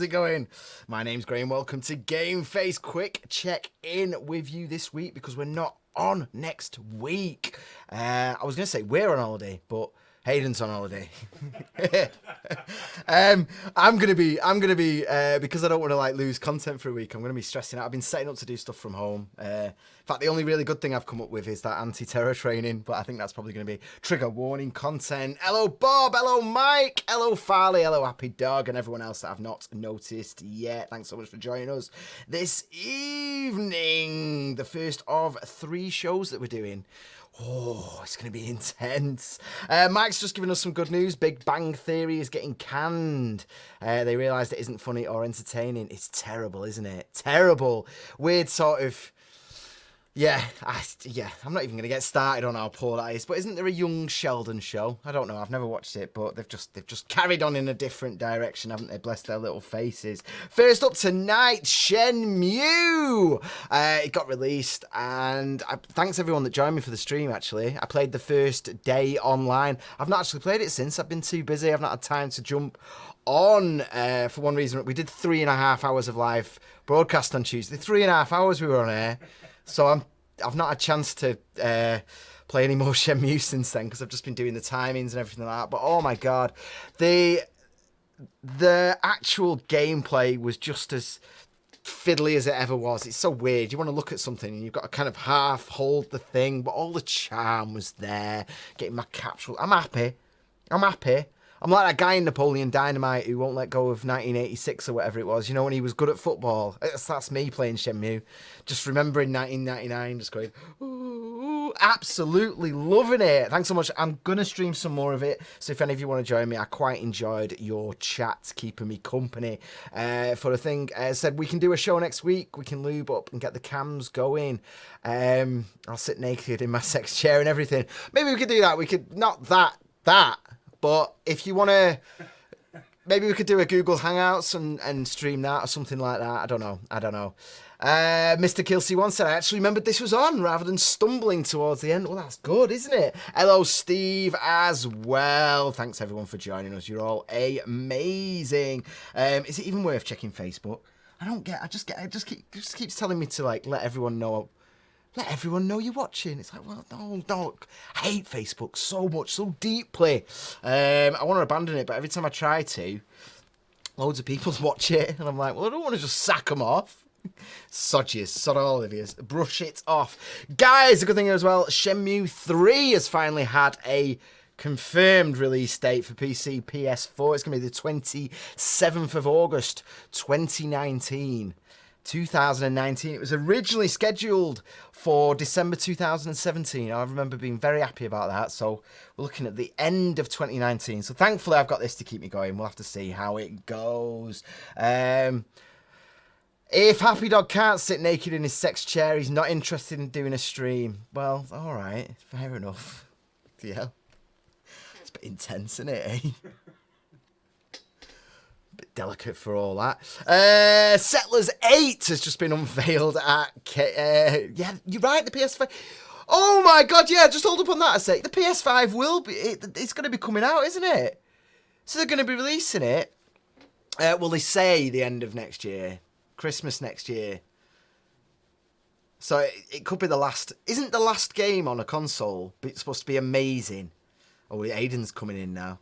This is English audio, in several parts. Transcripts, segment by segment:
how's it going? My name's Graham. Welcome to GameFace. Quick check-in with you this week because we're not on next week. I was going to say we're on holiday, but Hayden's on holiday. I'm gonna be because I don't want to lose content for a week. I'm gonna be stressing out. I've been setting up to do stuff from home. In fact, the only really good thing I've come up with is that anti-terror training, but I think that's probably gonna be trigger warning content. Hello Bob, hello Mike, hello Farley, hello Happy Dog, and everyone else that I've not noticed yet. Thanks so much for joining us this evening. The first of 3 shows that we're doing. Oh, it's going to be intense. Mike's just given us some good news. Big Bang Theory is getting canned. They realised it isn't funny or entertaining. It's terrible, isn't it? Terrible. Weird sort of... Yeah, I'm not even going to get started on how poor that is. But isn't there a Young Sheldon show? I don't know. I've never watched it, but they've just carried on in a different direction, haven't they? Bless their little faces. First up tonight, Shenmue. It got released, and thanks everyone that joined me for the stream. Actually, I played the first day online. I've not actually played it since. I've been too busy. I've not had time to jump on. For one reason, we did 3.5 hours of live broadcast on Tuesday. 3.5 hours we were on air. So I've not had a chance to play any more Shenmue since then because I've just been doing the timings and everything like that. But oh my god, the actual gameplay was just as fiddly as it ever was. It's so weird. You want to look at something and you've got to kind of half hold the thing, but all the charm was there. Getting my capsule. I'm happy. I'm like that guy in Napoleon Dynamite who won't let go of 1986 or whatever it was. You know, when he was good at football. That's me playing Shenmue. Just remembering 1999, just going, ooh, absolutely loving it. Thanks so much. I'm going to stream some more of it. So if any of you want to join me, I quite enjoyed your chat, keeping me company for a thing. Said we can do a show next week. We can lube up and get the cams going. I'll sit naked in my sex chair and everything. Maybe we could do that. We could, not that. But if you want to, maybe we could do a Google Hangouts and stream that or something like that. I don't know. Mr. Kilsey1 said, I actually remembered this was on rather than stumbling towards the end. Well, that's good, isn't it? Hello, Steve, as well. Thanks, everyone, for joining us. You're all amazing. Is it even worth checking Facebook? It just keeps telling me to, let everyone know. Let everyone know you're watching. It's like, well, no. I hate Facebook so much, so deeply. I want to abandon it, but every time I try to, loads of people watch it. And I'm like, well, I don't want to just sack them off. Sod all of you. Brush it off. Guys, a good thing as well, Shenmue 3 has finally had a confirmed release date for PC, PS4. It's going to be the 27th of August, 2019. It was originally scheduled for December 2017. I remember being very happy about that. So we're looking at the end of 2019. So thankfully I've got this to keep me going. We'll have to see how it goes. If Happy Dog can't sit naked in his sex chair, he's not interested in doing a stream. Well, all right, fair enough. Yeah, it's a bit intense, isn't it? Eh? Delicate for all that. Settlers 8 has just been unveiled at... yeah, you're right, the PS5... Oh my god, yeah, just hold up on that a sec. The PS5 will be... It's going to be coming out, isn't it? So they're going to be releasing it. Well, they say the end of next year. Christmas next year. So it could be the last... Isn't the last game on a console it's supposed to be amazing? Oh, Aiden's coming in now.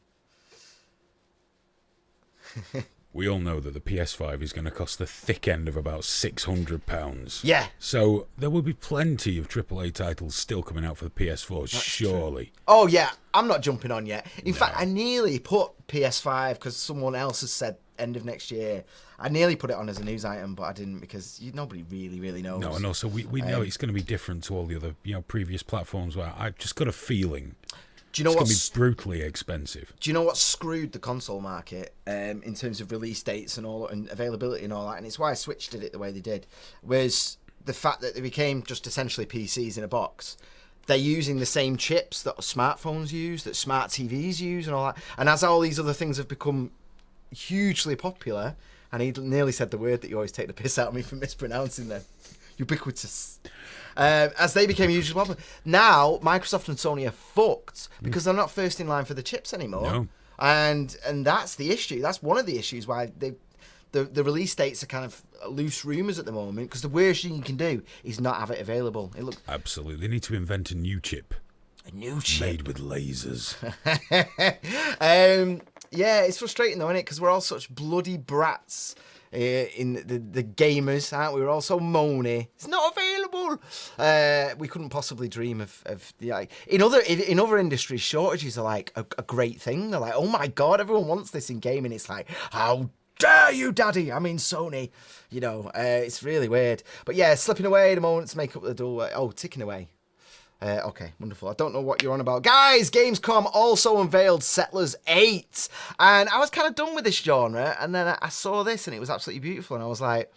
We all know that the PS5 is going to cost the thick end of about £600. Yeah. So there will be plenty of AAA titles still coming out for the PS4, that's surely. True. Oh, yeah. I'm not jumping on yet. In fact, I nearly put PS5 because someone else has said end of next year. I nearly put it on as a news item, but I didn't because nobody really knows. No, and also we know it's going to be different to all the other previous platforms where I've just got a feeling... Do you know it's going to be brutally expensive. Do you know what screwed the console market in terms of release dates and availability and all that? And it's why I switched it the way they did, was the fact that they became just essentially PCs in a box. They're using the same chips that smartphones use, that smart TVs use and all that. And as all these other things have become hugely popular, and he nearly said the word that you always take the piss out of me for mispronouncing them, ubiquitous. As they became hugely popular. Now, Microsoft and Sony are fucked because they're not first in line for the chips anymore. No. And that's the issue. That's one of the issues why the release dates are kind of loose rumours at the moment, because the worst thing you can do is not have it available. It looks Absolutely. They need to invent a new chip. a new chip. Made with lasers. Yeah, it's frustrating though, isn't it? Because we're all such bloody brats in the gamers, aren't we? We're all so moany. It's not available. We couldn't possibly dream of the like in other industries. Shortages are like a great thing. They're like, oh my god, everyone wants this in gaming. It's like, how dare you, daddy? I mean, Sony. You know, it's really weird. But yeah, slipping away the moment to make up the door. Oh, ticking away. Okay, wonderful. I don't know what you're on about. Guys, Gamescom also unveiled Settlers 8. And I was kind of done with this genre. And then I saw this and it was absolutely beautiful. And I was like,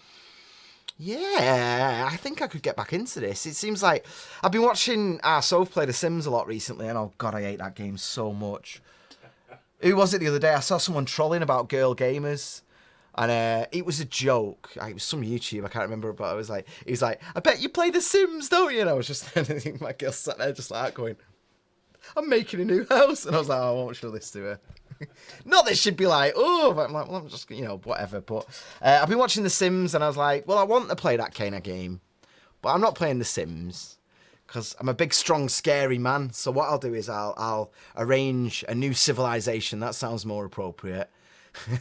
yeah, I think I could get back into this. It seems like I've been watching Soph play The Sims a lot recently. And oh god, I hate that game so much. Who was it the other day? I saw someone trolling about girl gamers. And it was a joke. It was some YouTube, I can't remember, but he was like, I bet you play The Sims, don't you? And I was just, my girl sat there just like that going, I'm making a new house. And I was like, oh, I won't show this to her. Not that she'd be like, oh, but I'm like, well, I'm just, whatever. But I've been watching The Sims and I was like, well, I want to play that kind of game, but I'm not playing The Sims because I'm a big, strong, scary man. So what I'll do is I'll arrange a new civilization. That sounds more appropriate.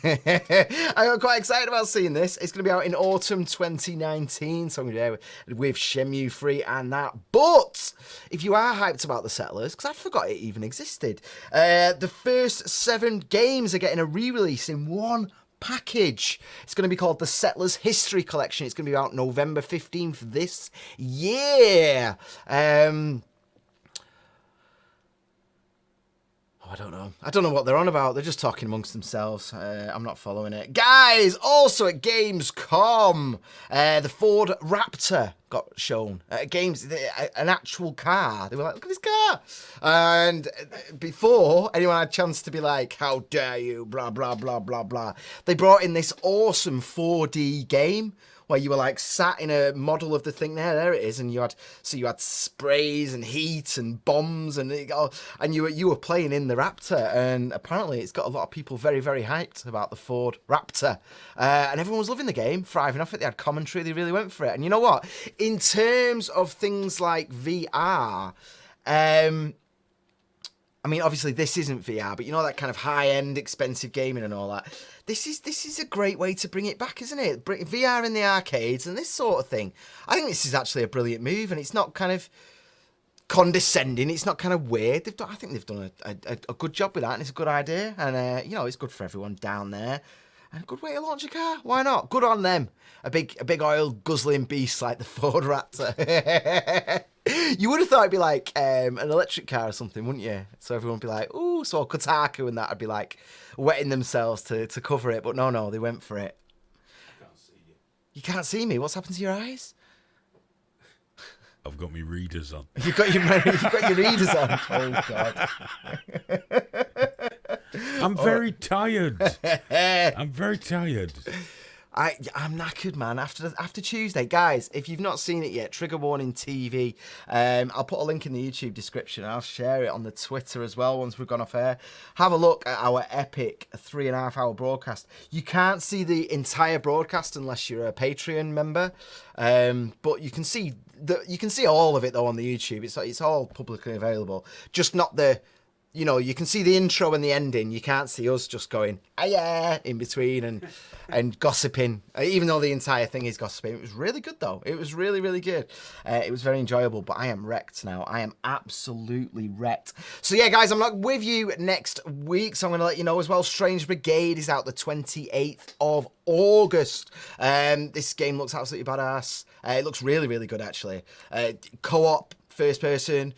I'm quite excited about seeing this. It's going to be out in autumn 2019, so I'm going to be there with Shenmue 3 and that. But if you are hyped about the Settlers, because I forgot it even existed, the first 7 games are getting a re-release in one package. It's going to be called the Settlers History Collection. It's going to be out November 15th this year. I don't know. I don't know what they're on about. They're just talking amongst themselves. I'm not following it. Guys, also at Gamescom, the Ford Raptor got shown. An actual car. They were like, look at this car. And before anyone had a chance to be like, how dare you, blah, blah, blah, blah, blah, they brought in this awesome 4D game where you were like sat in a model of the thing. There it is, and you had sprays and heat and bombs, and you were playing in the Raptor, and apparently it's got a lot of people very, very hyped about the Ford Raptor, and everyone was loving the game, thriving off it. They had commentary, they really went for it. And you know what? In terms of things like VR, I mean, obviously this isn't VR, but you know that kind of high-end, expensive gaming and all that. This is a great way to bring it back, isn't it? Bring VR in the arcades and this sort of thing. I think this is actually a brilliant move, and it's not kind of condescending. It's not kind of weird. I think they've done a good job with that, and it's a good idea. And it's good for everyone down there. And a good way to launch a car. Why not? Good on them. A big oil guzzling beast like the Ford Raptor. You would have thought it'd be like an electric car or something, wouldn't you? So everyone would be like, ooh, so Kotaku and that would be like wetting themselves to cover it. But no, they went for it. I can't see you. You can't see me? What's happened to your eyes? I've got my readers on. You've got your readers on. Oh, God. I'm very tired. I'm very tired. I'm knackered, man. After Tuesday, guys, if you've not seen it yet, Trigger Warning TV. I'll put a link in the YouTube description. I'll share it on the Twitter as well once we've gone off air. Have a look at our epic 3.5-hour broadcast. You can't see the entire broadcast unless you're a Patreon member, but you can see all of it though on the YouTube. It's all publicly available. Just not the. You can see the intro and the ending. You can't see us just going, ah, yeah, in between and gossiping, even though the entire thing is gossiping. It was really good, though. It was really, really good. It was very enjoyable, but I am wrecked now. I am absolutely wrecked. So, yeah, guys, I'm not with you next week, so I'm going to let you know as well. Strange Brigade is out the 28th of August. This game looks absolutely badass. It looks really, really good, actually. Co-op, first person.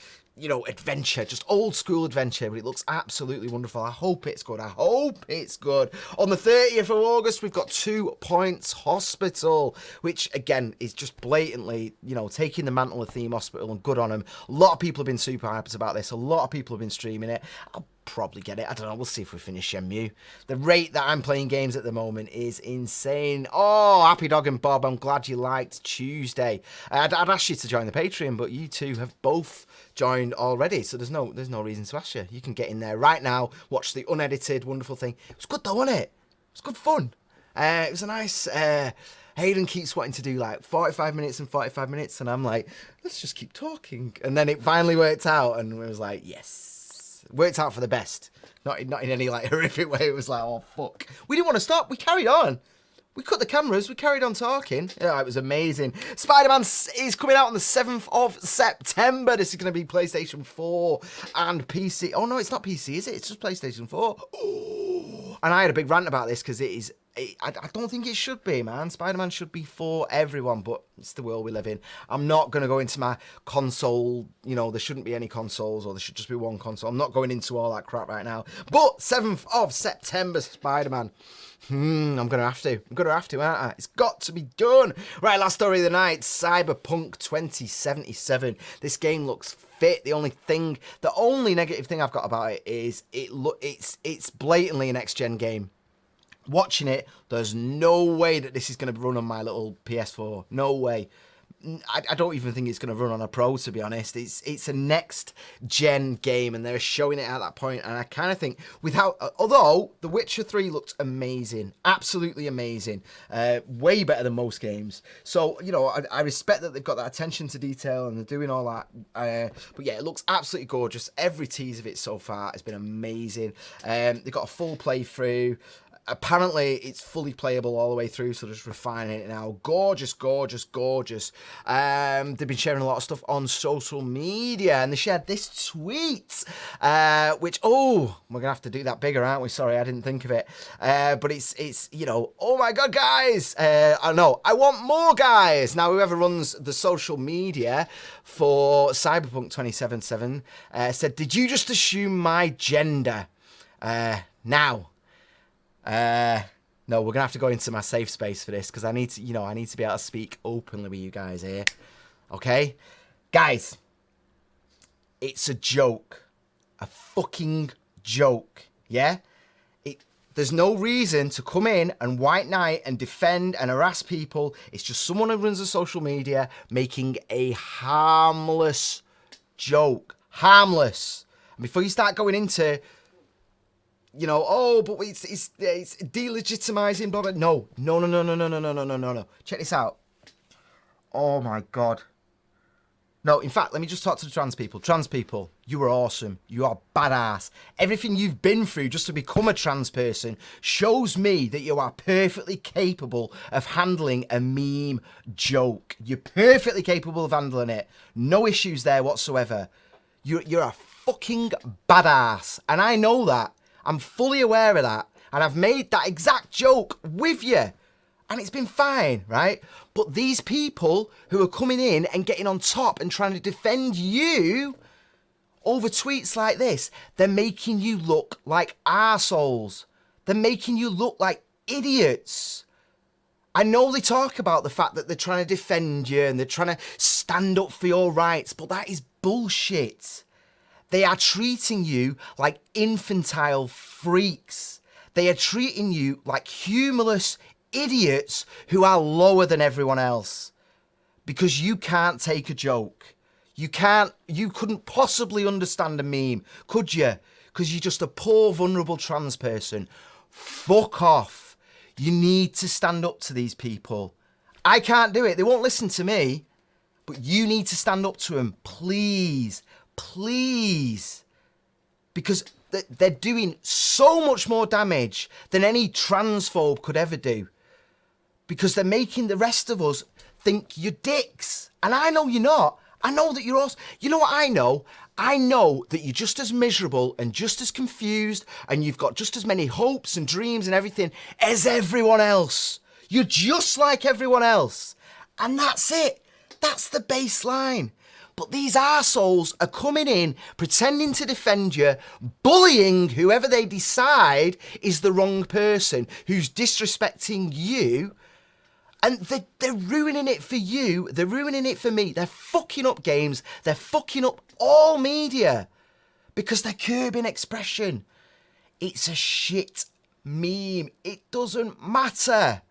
Adventure, just old school adventure, but it looks absolutely wonderful. I hope it's good. On the 30th of August, we've got 2 Points Hospital, which again is just blatantly, taking the mantle of Theme Hospital, and good on them. A lot of people have been super hyped about this. A lot of people have been streaming it. I'll probably get it. I don't know. We'll see if we finish Shenmue. The rate that I'm playing games at the moment is insane. Oh, Happy Dog and Bob, I'm glad you liked Tuesday. I'd asked you to join the Patreon, but you two have both joined already, so there's no reason to ask you. You can get in there right now, watch the unedited, wonderful thing. It was good though, wasn't it? It was good fun. It was a nice... Hayden keeps wanting to do like 45 minutes and 45 minutes, and I'm like, let's just keep talking. And then it finally worked out, and it was like, yes. Worked out for the best. Not in any like horrific way. It was like, oh, fuck. We didn't want to stop. We carried on. We cut the cameras. We carried on talking. Yeah, it was amazing. Spider-Man is coming out on the 7th of September. This is going to be PlayStation 4 and PC. Oh, no, it's not PC, is it? It's just PlayStation 4. Oh. And I had a big rant about this because it is... I don't think it should be, man. Spider-Man should be for everyone, but it's the world we live in. I'm not going to go into my console, you know, there shouldn't be any consoles, or there should just be one console. I'm not going into all that crap right now. But 7th of September, Spider-Man. I'm going to have to. I'm going to have to, aren't I? It's got to be done. Right, last story of the night, Cyberpunk 2077. This game looks fit. The only negative thing I've got about it is it's blatantly a next-gen game. Watching it, there's no way that this is going to run on my little PS4. No way. I don't even think it's going to run on a Pro, to be honest. It's a next-gen game, and they're showing it at that point, and I kind of think, although The Witcher 3 looks amazing, absolutely amazing, way better than most games. So, you know, I respect that they've got that attention to detail, and they're doing all that. But yeah, it looks absolutely gorgeous. Every tease of it so far has been amazing. They've got a full playthrough. Apparently, it's fully playable all the way through, so just refining it now. Gorgeous, gorgeous, gorgeous. They've been sharing a lot of stuff on social media, and they shared this tweet, which, we're going to have to do that bigger, aren't we? Sorry, I didn't think of it. But it's you know, oh my God, guys. I know, I want more, guys. Now, whoever runs the social media for Cyberpunk 2077 said, did you just assume my gender? Now... no, we're gonna have to go into my safe space for this, because I need to be able to speak openly with you guys here. Okay? Guys, it's a joke. A fucking joke. Yeah? There's no reason to come in and white knight and defend and harass people. It's just someone who runs the social media making a harmless joke. Harmless. And before you start going into... you know, but it's delegitimizing, blah, blah. No. Check this out. Oh, my God. No, in fact, let me just talk to the trans people. Trans people, you are awesome. You are badass. Everything you've been through just to become a trans person shows me that you are perfectly capable of handling a meme joke. You're perfectly capable of handling it. No issues there whatsoever. You're a fucking badass. And I know that. I'm fully aware of that, and I've made that exact joke with you, and it's been fine, right? But these people who are coming in and getting on top and trying to defend you over tweets like this, they're making you look like arseholes. They're making you look like idiots. I know they talk about the fact that they're trying to defend you and they're trying to stand up for your rights, but that is bullshit. They are treating you like infantile freaks. They are treating you like humorless idiots who are lower than everyone else. Because you can't take a joke. You couldn't possibly understand a meme, could you? Because you're just a poor, vulnerable trans person. Fuck off. You need to stand up to these people. I can't do it. They won't listen to me. But you need to stand up to them, please. Please, because they're doing so much more damage than any transphobe could ever do, because they're making the rest of us think you're dicks. And I know you're not. I know that you're also... You know what I know? I know that you're just as miserable and just as confused, and you've got just as many hopes and dreams and everything as everyone else. You're just like everyone else. And that's it. That's the baseline. But these arseholes are coming in, pretending to defend you, bullying whoever they decide is the wrong person, who's disrespecting you, and they're ruining it for you, they're ruining it for me, they're fucking up games, they're fucking up all media, because they're curbing expression. It's a shit meme. It doesn't matter.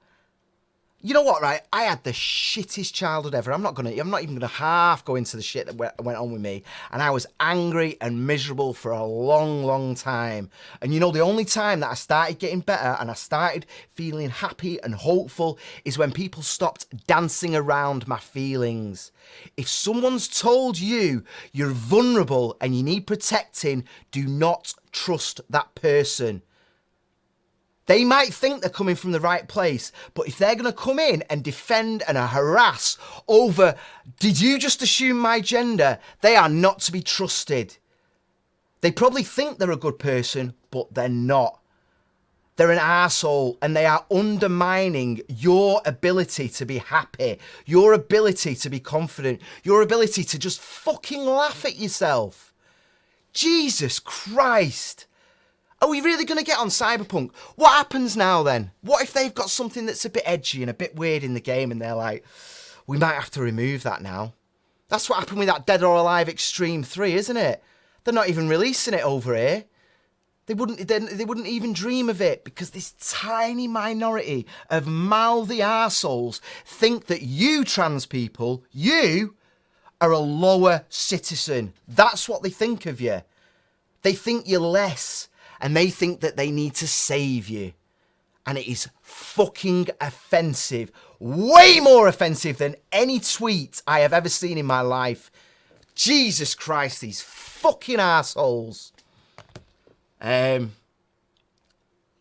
You know what, right? I had the shittest childhood ever. I'm not even gonna half go into the shit that went on with me. And I was angry and miserable for a long, long time. And you know, the only time that I started getting better and I started feeling happy and hopeful is when people stopped dancing around my feelings. If someone's told you you're vulnerable and you need protecting, do not trust that person. They might think they're coming from the right place, but if they're going to come in and defend and harass over, did you just assume my gender? They are not to be trusted. They probably think they're a good person, but they're not. They're an arsehole, and they are undermining your ability to be happy, your ability to be confident, your ability to just fucking laugh at yourself. Jesus Christ. Are we really going to get on Cyberpunk? What happens now then? What if they've got something that's a bit edgy and a bit weird in the game and they're like, we might have to remove that now? That's what happened with that Dead or Alive Extreme 3, isn't it? They're not even releasing it over here. They wouldn't even dream of it because this tiny minority of mouthy arseholes think that you trans people, you are a lower citizen. That's what they think of you. They think you're less. And they think that they need to save you. And it is fucking offensive. Way more offensive than any tweet I have ever seen in my life. Jesus Christ, these fucking assholes.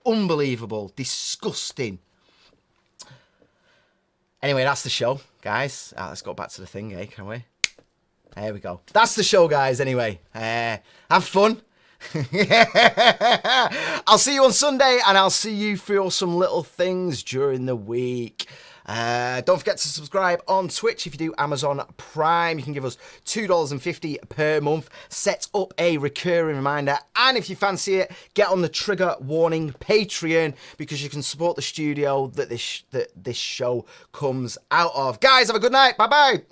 Unbelievable. Disgusting. Anyway, that's the show, guys. Let's go back to the thing, can we? There we go. That's the show, guys, anyway. Have fun. I'll see you on Sunday, and I'll see you for some little things during the week. Don't forget to subscribe on Twitch if you do Amazon Prime. You can give us $2.50 per month. Set up a recurring reminder, and if you fancy it, get on the Trigger Warning Patreon because you can support the studio that this show comes out of. Guys, have a good night. Bye bye.